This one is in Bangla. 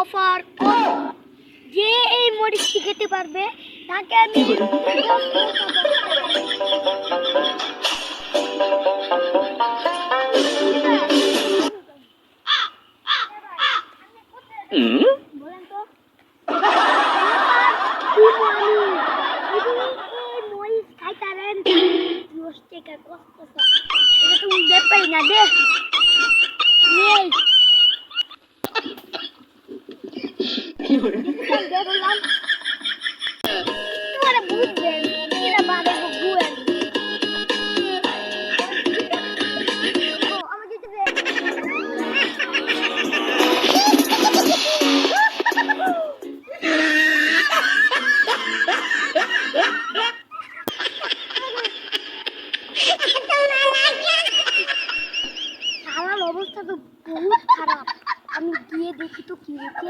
অফার যে এই মরিচটি খেতে পারবে তাকে আমি বলেন তো মরিচ খাইতারেন 10 টাকা কষ্ট এটা তুমি দেখবে না দে নেই দেখলাম তোমার বুঝবেন এরা বারে বুঝবেন আমাকে দিতে আমার অবস্থা তো বহুত খারাপ আমি গিয়ে দেখি তো কি হচ্ছে